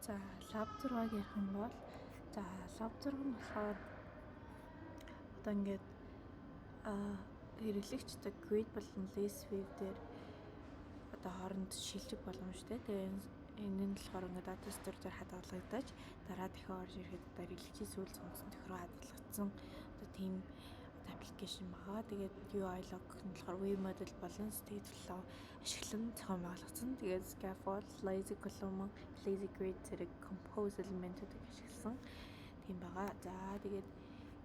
За лав 6-г ярих юм бол лав 6 нь болохоор одоо ингээд хэрэглэгчтэй grid болон list view дээр одоо хооронд шилжих боломжтой. Тэгээ энэ нь болохоор ингээд data store дээр хадгалагдаж дараа дахин орж ирэхэд одоо хэрэглэгчийн сүүл сонсон тохироо хадгалагдсан одоо тийм аппликейшн байгаа. Тэгээд UI log нь болохоор web model болон state flow ашиглан зохион байгуулагдсан. Тэгээд scaffold, lazy column, lazy grid зэрэг compose элементүүдийг ашигласан тийм байгаа. За тэгээд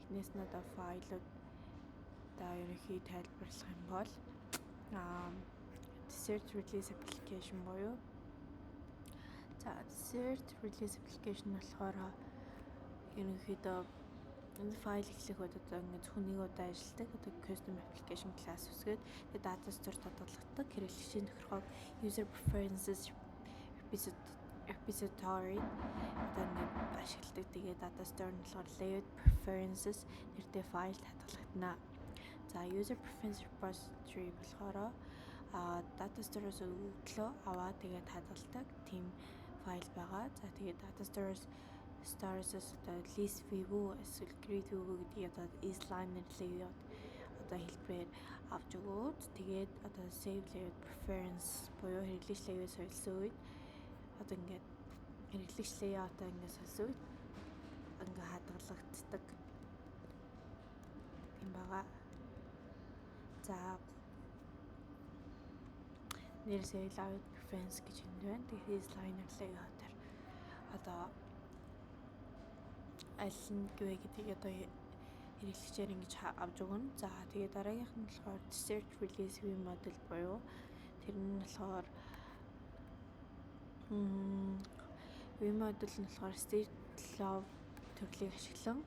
эхнээс нь одоо файлууд ерөнхий тайлбарлах юм бол Desert Release Application буюу Desert Release Application болохоор ерөнхийдөө энэ файл эхлэх үед одоо ингээд зөвхөн нэг удаа ажилладаг одоо custom application class үсгээд data store хадгалагддаг хэрэглэгчийн тохиргоог user preferences repository одоо ингээд ашигладаг. Тэгээд data store нь болохоор layout preferences нэртэй файл хадгалагдана. За user preference repository болохоор data store-оос өгдлөө аваад тэгээд хадгалдаг тийм файл байгаа. За тэгээд data store-оос одоо list view эсвэл grid view гэдгийг одоо inliner layout одоо хэлбэрээр авч өгөөд тэгээд одоо save layout preference буюу хэрэглэгч layout солисон үед одоо ингээд хэрэглэгч layout-аа ингээд солисон үед ингээд хадгалагддаг юм байгаа. За нэрсээ layout preference гэж юм байна. Тэгээд inliner layout-аар одоо аль нь гэвэ гэдгийг одоо хэрэглэгчээр ингэж авч өгнө. За тэгээд дараагийнх нь болохоор Desert Release View Model буюу тэр нь болохоор View Model нь болохоор State Flow төрлийг ашиглан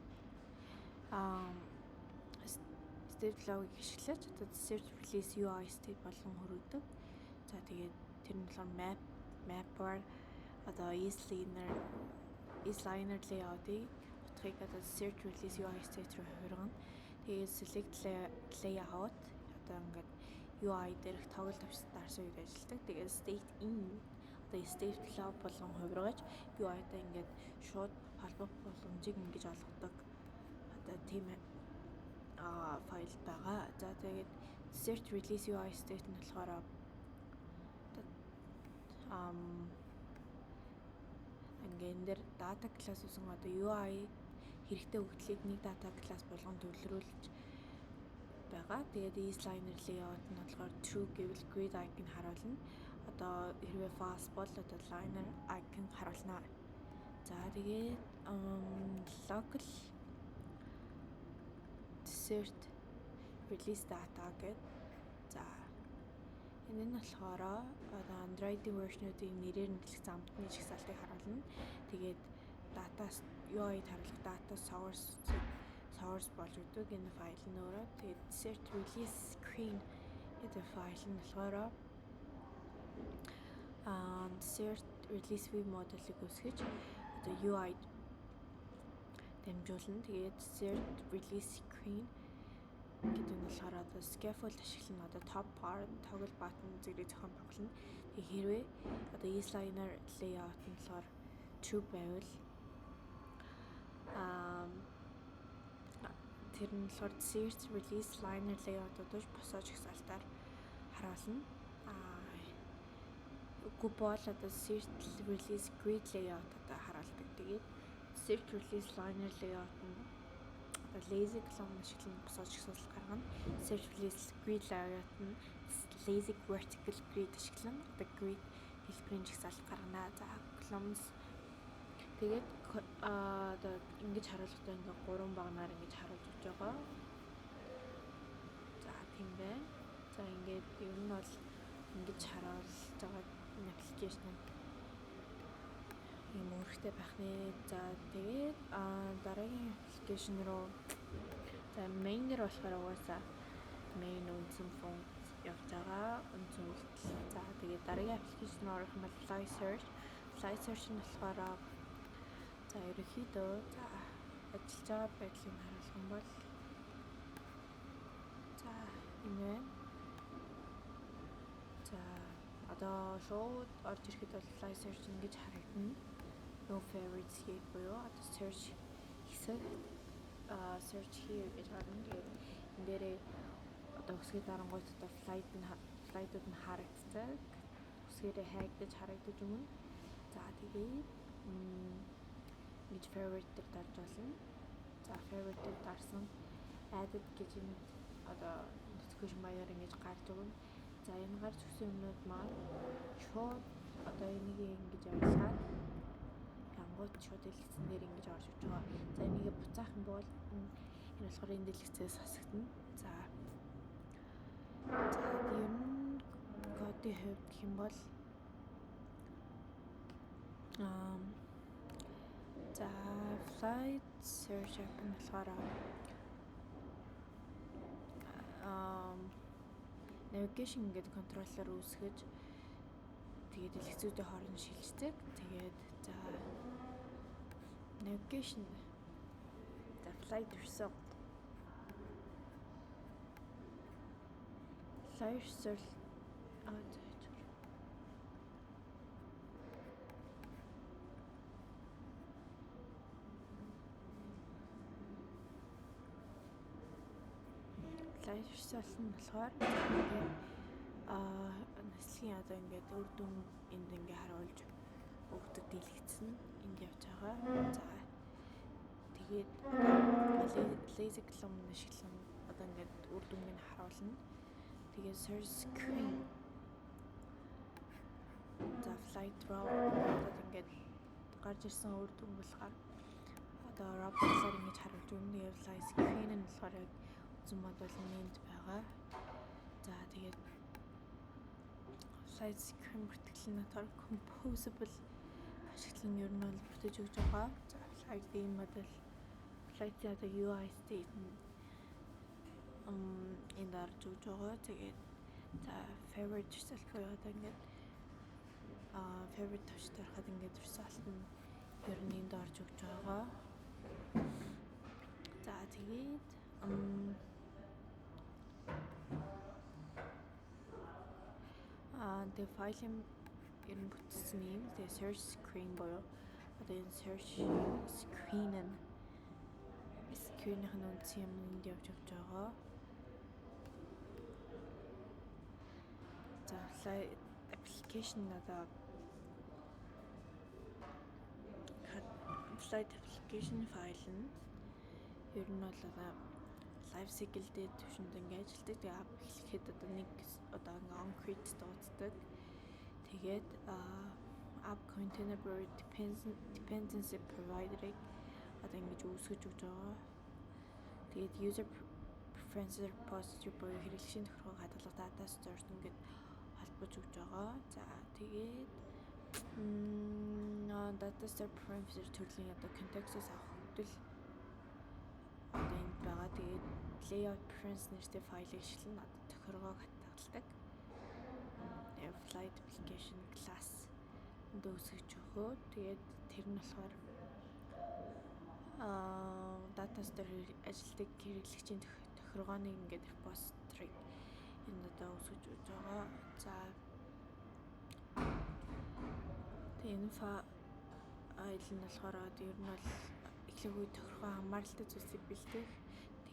State Flow-ыг ашиглаж одоо Desert Release UI State болгон хөргөдөг. За тэгээд тэр нь болохоор mapper одоо inliner layout-ыг утгыг одоо Desert Release UI State руу хөргөн. Тэгээд select layout одоо ингээд UI дээрх тоглолт тавьсан дарсан үед ажилладаг. Тэгээд state in одоо state flow болгон хувиргаж UI-тай ингээд шууд холбох боломжийг ингэж олгодог. Одоо тийм файл байгаа. За тэгээд Desert Release UI State нь болохоор ингээд энэ дээр data class үсэн одоо UI хэрэгтэй өгдлийг нэг data class болгон төвлөрүүлж байгаа. Тэгээд inliner layout нь болохоор true гэвэл grid icon харуулна. Одоо хэрвээ false бол одоо liner icon харуулна. За тэгээд local Desert Release Data гэдэг. За энэ нь болохоор одоо Android-ийн version-уудын нэрээр нэрлэгдсэн амтны жагсаалтыг харуулна. Тэгээд data UI-д харуулах data source болж өгдөг энэ файл нь өөрөө. Тэгээд Desert Release Screen гэдэг файл нь болохоор Desert Release View Model-ыг үсгэж одоо UI-д дамжуулна. Тэгээд Desert Release Screen гэдэг нь болохоор одоо scaffold ашиглан одоо top bar toggle button зэрэг зохион байгуулна. Тэгээд хэрвээ одоо inliner layout нь болохоор true байвал тэр нь болохоор Desert Release liner layout-уудаж босоо жагсаалтаар харуулна. Үгүй бол одоо Desert Release grid layout одоо харуулдаг. Тэгээд Desert Release liner layout нь одоо lazy column ашиглан босоо жагсаалт гаргана. Desert Release grid layout нь lazy vertical grid ашиглан одоо grid хэлбэрийн жагсаалт гаргана. За columns тэгээд одоо ингэж харуулгахдаа ингээ 3 багнаар ингэж харуулж өгч байгаа. За тийм байна. За ингээд ер нь бол ингэж харуулж байгаа аппликейшн юм өөрхтэй байх нэ. За тэгээд дараагийн аппликейшн руу main дээр болохоор угаасаа main үндсэн функц явж байгаа. Үндсэн үйлдэл. За тэгээд дараагийн аппликейшн руу орох юм бол fly search нь болохоор за ерөнхийдөө ажиллаж байгаа байдлыг харуулах юм бол за энэ байна. За одоо шууд орж ирэхэд бол fly search ингэж харагдана. no favorites here буюу одоо search хэсэг search here гэж гарна. Тэгээд энэ дээрээ одоо үсгээ дарангуйд одоо flight-ууд нь харагддаг. Үсгээрээ хайгдаж харагдаж өгнө. За тэгээд ингэж favorite дээр дарж болно. За favorite дээр дарсан added гэж энэ одоо notification баяраар ингэж гарч өгнө. За энэ гарч өгсөн юмнууд маань шууд одоо энийг ингэж явуулаад янгууд шууд дэлгэцэн дээр ингэж орж иж байгаа. За энийг буцаах юм бол энэ болохоор энэ дэлгэцээс хасагдана. За ер нь кодын хувьд гэх юм бол за flight search app нь болохоор navigation гэдэг контроллоор үүсгэж тэгээд дэлгэцүүдийн хооронд шилждэг. Тэгээд за navigation the flight result flight result flight result нь болохоор нэслэгийн одоо ингээд үр дүн энд ингээд харуулж өгдөг дэлгэцэн энд явж байгаа. За тэгээд lazy column нэшлэн одоо ингээд үр дүнг нь харуулна. Тэгээд search screen за flight route одоо ингээд гарч ирсэн үр дүн болохоор одоо robot-аар ингэж харуулж өгнө. Тэгээд flight screen нь болохоор яг үзэн бодвол нэнд байгаа. За тэгээд flight screen бүртгэл нь одоо composable ашиглан ер нь бол бүртэж өгч байгаа. За flight game model flight одоо UI state энд орж өгч байгаа. Тэгээд за favorite result буюу одоо ингээд favorite төвч тарахад ингээд result нь ер нь энд орж өгч байгаа. За тэгээд the file ер нь бүтсэн юм. Тэгээ search screen буюу одоо энэ search screen-ийн үндэс юм энд явж өгч байгаа. За flight application одоо flight application file нь ер нь бол одоо life cycle дээр төвшөнд ингээд ажилтдаг. Тэгээ app эхлэхэд одоо нэг одоо on-create дууддаг. Тэгээд app container dependency provider-ыг одоо ингэж үүсгэж өгч байгаа. Тэгээд user preferences repository буюу хэрэглэгчийн тохиргоог хадгалах data store ингээд холбож өгч байгаа. За тэгээд data store preferences төрлийн одоо context-ээс авах хөдөл одоо энд байгаа. Тэгээд layout preference нэртэй файлыг ашиглан одоо тохиргоог хадгалдаг. Flight application class энд үүсгэж өгөө. Тэгээд тэр нь болохоор data store ажилтдаг хэрэглэгчийн тохиргооны ингээд repository энд одоо үүсгэж өгч байгаа. За тэгээд энэ файл нь болохоор ер нь бол эхлэх үе тохиргоо хамааралтай зүйлсийг бэлдэх.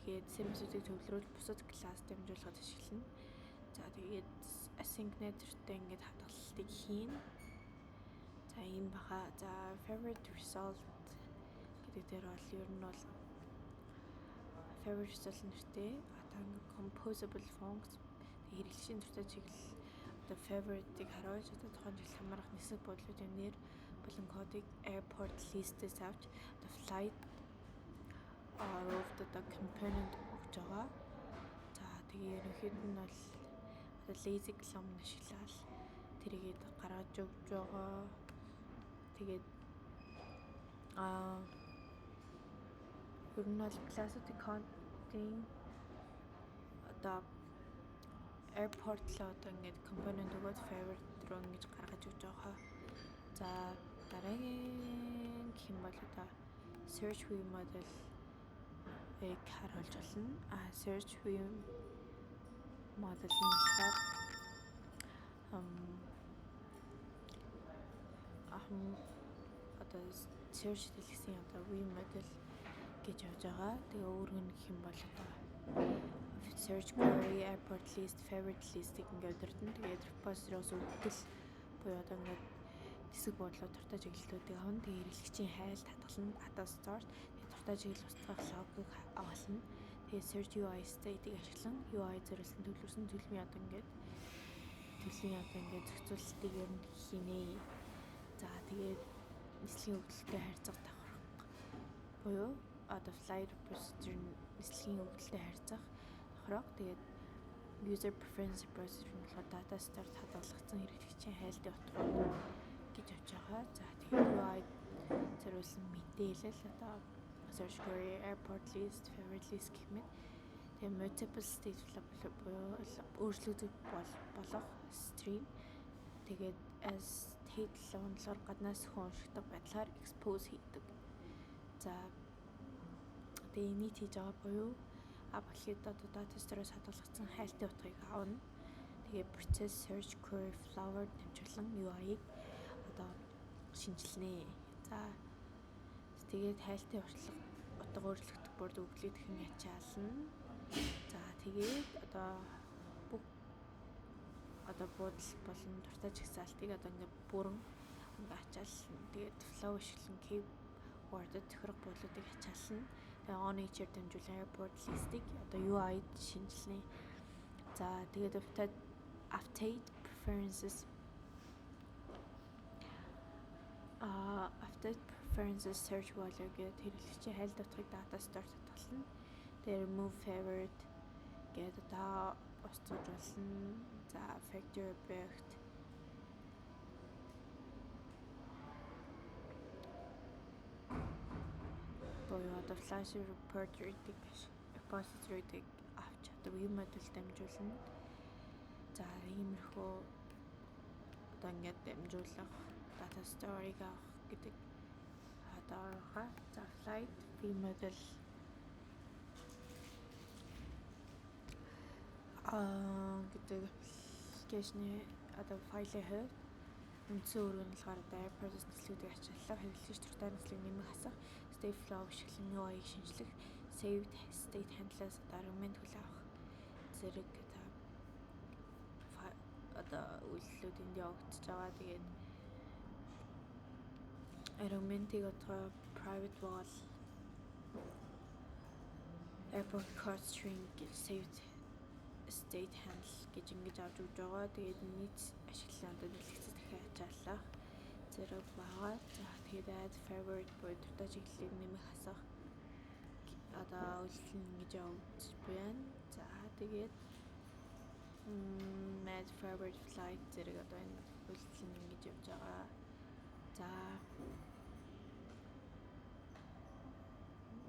Тэгээд сервисүүдийг төвлөрүүлж бусад класс дамжуулахад ашиглана. За тэгээд async-нэртэй ингээд хадгалалтыг хийн. За ийм баха. За favorite result гэдэг дээр бол ер нь бол favorite result нэртэй одоо ингээд composable function хэрэглэгчийн төртэй чиглэл одоо favorite-ийг харуулж одоо тухайн чиглэл хамаарах нисэх бодлогын нэр болон кодыг airport list-ээс авч одоо flight route одоо component өгч байгаа. За тэгээ ерөнхийд нь бол одоо lazy column ашиглаад тэрийгээд гаргаж өгч байгаа. Тэгээд ер нь бол class-уудын code-ийн одоо airport л одоо ингээд component өгөөд favorite руу ингэж гаргаж өгч байгаа. За дараагийн гэх юм бол одоо search view model харуулж болно. Search view model нь болохоор одоо search дэлгэсэн одоо web model гэж явж байгаа. Тэгээ өөрөг нь гэх юм бол одоо search query, airport list, favorite list-ийг ингээд удирдна. Тэгээд repository-с өгдөл буюу одоо ингээд хэсэг буудлууд дуртай чиглэлүүдийг авна. Тэгээ хэрэглэгчийн хайл татгална, data store. Тэгээд дуртай чиглэл устгах логыг авална. Тэгээд search UI state-ийг ашиглан UI зориулсан төлөвлөсөн төлөвийн одоо ингээд зохицуулалтыг ер нь хийнэ. За тэгээд нислэгийн өгдөлтэй харьцах давхар буюу одоо flight repository нислэгийн өгдөлтэй харьцах давхраг. Тэгээд user preference repository нь болохоор data store хадгалагдсан хэрэглэгчийн хайлтын утгууд гэж авч байгаа. За тэгээд UI зориулсан мэдээлэл одоо search query, airport list, favorite list гэх мэт. Тэгээд multiple state буюу өөрчлөгдөж болох stream. Тэгээд as state онцлогоор гаднаас уншигдаг байдлаар expose хийдэг. За тэгээд нийт хийж байгаа буюу аппликейд одоо data store-с хадгалагдсан хайлтын утгыг авна. Тэгээд process search query flower дамжуулан UI-г одоо шинжилнэ. За тэгээд хайлтын утга өөрчлөгдөх бүрд өгдлийг дахин ачаална. За тэгээд одоо буудал болон дуртай чагсаалтыг одоо ингээд бүрэн ачаална. Тэгээд flow ашиглан keyword-д тохирох буудлуудыг ачаална. Тэгээд on each-ээр дамжуулан airport list-ийг одоо UI-д шинжилнэ. За тэгээд update preferences search volume гэдэг хэрэглэгчийн хайл утгыг data store татгална. Тэгээд remove favorite гэдэг одоо устгуулна. За factory object буюу одоо flash repository-г авч одоо web model дамжуулна. За иймэрхүү одоо ингээд дамжуулах data store-ыг авах гэдэг хадгалгаа. За flight web model гэдэг application-ы одоо файлын хувьд үндсэн үүрэг нь болохоор одоо airport нислэгүүдийг ачааллаа, хэрэглэгч дуртай нислэг нэмэх хасах, state flow ашиглан UI-г шинжлэх, saved state handle-аас одоо argument хүлээн авах зэрэг одоо үйлдэлүүд энд явагдаж байгаа. Тэгээд argument-ийг одоо private wall, airport card string гэж saved state handle гэж ингэж авч өгч байгаа. Тэгээд нийт ашиглан одоо дэлгэцэд дахин ачааллах зэрэг байгаа. За тэгээд add favorite буюу дуртай чиглэлийг нэмэх хасах одоо үйлдэл нь ингэж явагдаж байна. За тэгээд add favorite flight зэрэг одоо энэ үйлдэл нь ингэж явж байгаа. За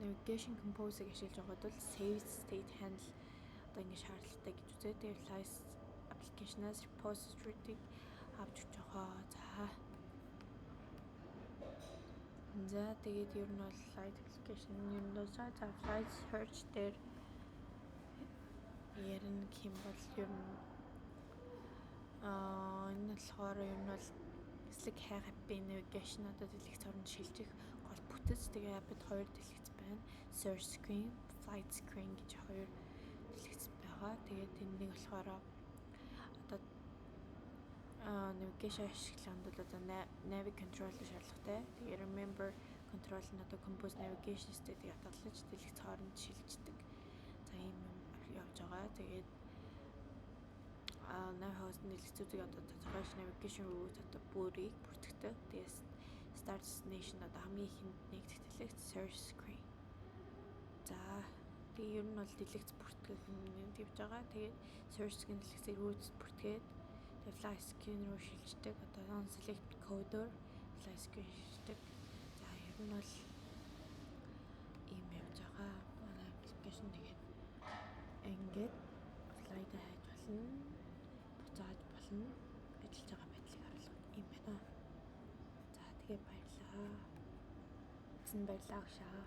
navigation compose-ыг ашиглаж байгаад бол save state handle одоо ингэ шаардлагатай гэж үзээ. Тэгээд flight application-аас repository-г авч өгч байгаа. За тэгээд ер нь бол flight application ер нь бол flight search дээр ярина гэх юм бол ер нь энэ болохоор ер нь бол нислэг хайхад би navigation одоо дэлгэц оронд шилжих гол бүтэц. Тэгээ апд хоёр дэлгэц байна. Search screen, flight screen гэж хоёр дэлгэц байгаа. Тэгээд энэнийг болохоор одоо navigation ашиглаханд бол одоо navi control шаардлагатай. Тэгээ remember control нь одоо compose navigation state-ийг хадгалж дэлгэц хооронд шилждэг. За ийм юм явж байгаа. Тэгээд host дэлгэцүүдийг одоо тодорхойлж navigation route одоо бүрийг бүртгэдэг. Тэгээд start destination одоо хамгийн ихэнд нэгдэх дэлгэц search screen. За тэгээд ер нь бол дэлгэц бүртгэх юм явж байгаа. Тэгээд search screen дэлгэцийг route бүртгээд fly screen руу шилждэг. Одоо on select code-оор fly screen шилждэг. За ер нь бол ийм явж байгаа. Манай application тэгээд ингээд fly-д хайж болно. Буцааж болно. Ажиллаж байгаа байдлыг харуулах юм байна. За тэгээд баярлалаа. Эцэн баярлалаа агшаа.